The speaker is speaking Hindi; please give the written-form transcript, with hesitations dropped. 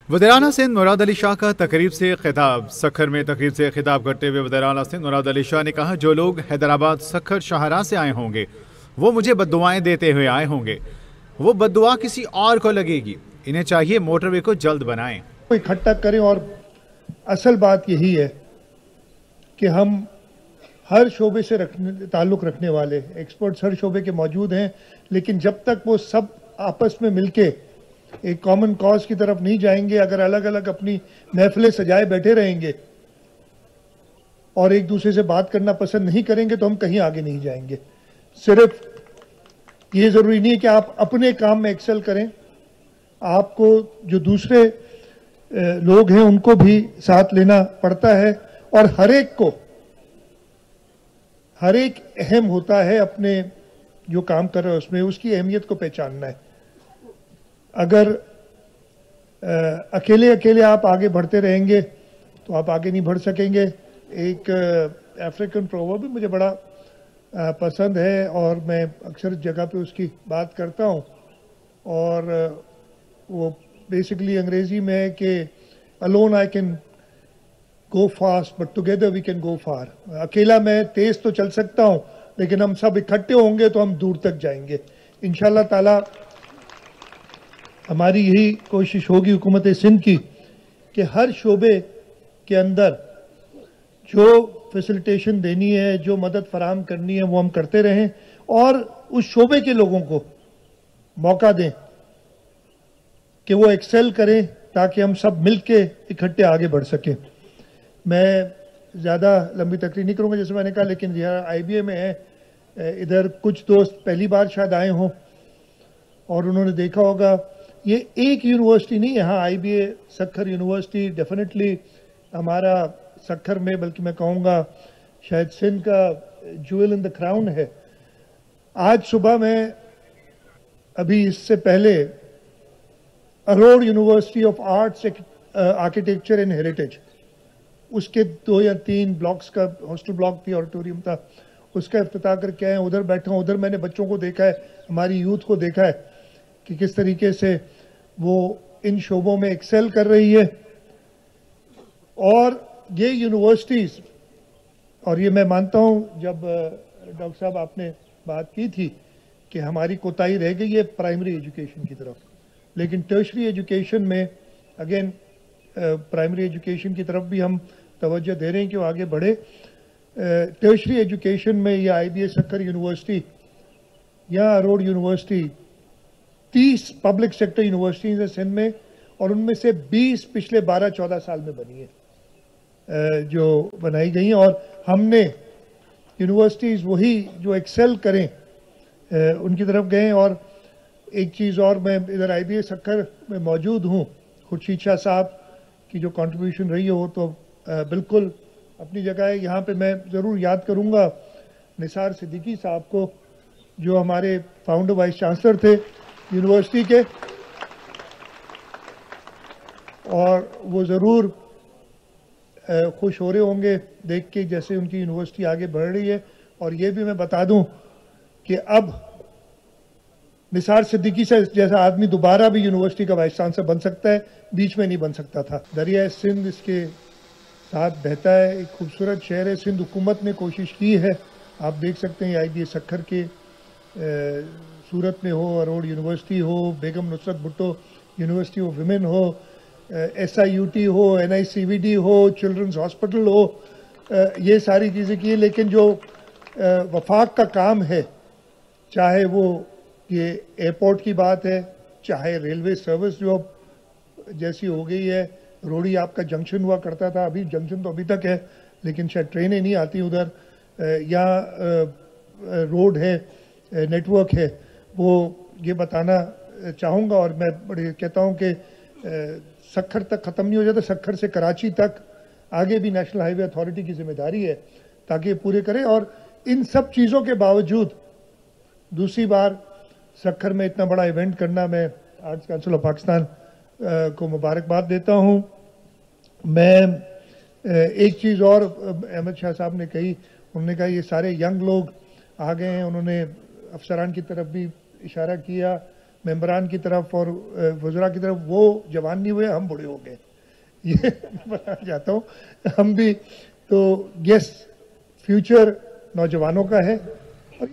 वज़ीर-ए-आला सिंध मुराद अली शाह का तकरीब से खिताब। सखर में तकरीब से खिताब करते हुए वज़ीर-ए-आला सिंध मुराद अली शाह ने कहा, जो लोग हैदराबाद सखर शाहराह से आए होंगे वो मुझे बद्दुआएं देते हुए आए होंगे, वो बद्दुआ किसी और को लगेगी। इन्हें चाहिए मोटरवे को जल्द बनाएं। इकट्ठा करें। और असल बात यही है कि हम हर शोबे से ताल्लुक़ रखने वाले एक्सपर्ट्स हर शोबे के मौजूद हैं, लेकिन जब तक वो सब आपस में मिलके एक कॉमन कॉज की तरफ नहीं जाएंगे, अगर अलग अलग अपनी महफिलें सजाए बैठे रहेंगे और एक दूसरे से बात करना पसंद नहीं करेंगे, तो हम कहीं आगे नहीं जाएंगे। सिर्फ ये ज़रूरी नहीं है कि आप अपने काम में एक्सेल करें, आपको जो दूसरे लोग हैं उनको भी साथ लेना पड़ता है। और हर एक अहम होता है, अपने जो काम कर रहे हैं उसमें उसकी अहमियत को पहचानना है। अगर अकेले अकेले आप आगे बढ़ते रहेंगे तो आप आगे नहीं बढ़ सकेंगे। एक अफ्रीकन प्रोवर्ब भी मुझे बड़ा पसंद है और मैं अक्सर जगह पे उसकी बात करता हूँ, और वो बेसिकली अंग्रेजी में है कि alone I can go fast but together we can go far. अकेला मैं तेज तो चल सकता हूँ, लेकिन हम सब इकट्ठे होंगे तो हम दूर तक जाएंगे इंशाल्लाह ताला। हमारी यही कोशिश होगी हुकूमत सिंध की कि हर शोबे के अंदर जो फैसिलिटेशन देनी है, जो मदद फराहम करनी है, वो हम करते रहें और उस शोबे के लोगों को मौका दें कि वो एक्सेल करें, ताकि हम सब मिलके इकट्ठे आगे बढ़ सकें। मैं ज़्यादा लंबी तकरीर नहीं करूँगा जैसे मैंने कहा, लेकिन यहाँ IBA में है, इधर कुछ दोस्त पहली बार शायद आए हों और उन्होंने देखा होगा ये एक यूनिवर्सिटी नहीं, यहाँ IBA सखर यूनिवर्सिटी डेफिनेटली हमारा सखर में, बल्कि मैं कहूँगा शायद सिंध का ज्वेल इन द क्राउन है। आज सुबह मैं अभी इससे पहले Aror university of arts architecture and heritage, उसके 2 या 3 ब्लॉक्स का हॉस्टल ब्लॉक थी, ऑडिटोरियम था, उसका इफ्तिताह करके आए। उधर बैठा हूँ, उधर मैंने बच्चों को देखा है, हमारी यूथ को देखा है कि किस तरीके से वो इन शोबों में एक्सेल कर रही है। और ये यूनिवर्सिटीज़, और ये मैं मानता हूँ जब डॉक्टर साहब आपने बात की थी कि हमारी कोताही रह गई है प्राइमरी एजुकेशन की तरफ, लेकिन टर्शरी एजुकेशन में अगेन प्राइमरी एजुकेशन की तरफ भी हम तवज्जो दे रहे हैं कि वो आगे बढ़े। टर्शरी एजुकेशन में या IBA सखर यूनिवर्सिटी या Arora university 30 public sector universities हैं सिंध में, और उनमें से 20 पिछले 12-14 साल में बनी है, जो बनाई गई हैं। और हमने यूनिवर्सिटीज़ वही जो एक्सेल करें उनकी तरफ गए। और एक चीज़ और, मैं इधर IBA सखर में मौजूद हूँ, खुर्शीद शाह साहब की जो कंट्रीब्यूशन रही हो तो बिल्कुल अपनी जगह है। यहाँ पे मैं ज़रूर याद करूँगा निसार सिद्दीकी साहब को, जो हमारे फाउंडर वाइस चांसलर थे यूनिवर्सिटी के, और वो ज़रूर खुश हो रहे होंगे देख के जैसे उनकी यूनिवर्सिटी आगे बढ़ रही है। और ये भी मैं बता दूं कि अब निसार सिद्दीकी से जैसा आदमी दोबारा भी यूनिवर्सिटी का वाइस चांसलर बन सकता है, बीच में नहीं बन सकता था। दरिया सिंध इसके साथ बहता है, एक खूबसूरत शहर है। सिंध हुकूमत ने कोशिश की है, आप देख सकते हैं IBA सखर के सूरत में हो, अरोड़ यूनिवर्सिटी हो, Begum Nusrat Bhutto university of women हो, SIUT हो, NICVD हो, चिल्ड्रंस हॉस्पिटल हो, ये सारी चीज़ें की। लेकिन जो वफाक का काम है, चाहे वो ये एयरपोर्ट की बात है, चाहे रेलवे सर्विस जो जैसी हो गई है, रोड़ी आपका जंक्शन हुआ करता था, अभी जंक्शन तो अभी तक है लेकिन शायद ट्रेनें नहीं आती उधर, या रोड है, नेटवर्क है, वो ये बताना चाहूँगा। और मैं बड़े कहता हूँ कि सखर तक ख़त्म नहीं हो जाता, सखर से कराची तक आगे भी नेशनल हाईवे अथॉरिटी की जिम्मेदारी है ताकि पूरे करें। और इन सब चीज़ों के बावजूद दूसरी बार सखर में इतना बड़ा इवेंट करना, मैं आर्ट्स काउंसिल ऑफ पाकिस्तान को मुबारकबाद देता हूँ। मैं एक चीज़ और अहमद शाह साहब ने कही, उन्होंने कहा ये सारे यंग लोग आ गए हैं, उन्होंने अफसरान की तरफ भी इशारा किया। मेंबरान की तरफ और वज़रा की तरफ, वो जवान नहीं हुए, हम बूढ़े हो गए। ये बताना चाहता हूँ। हम भी तो यस, फ्यूचर नौजवानों का है और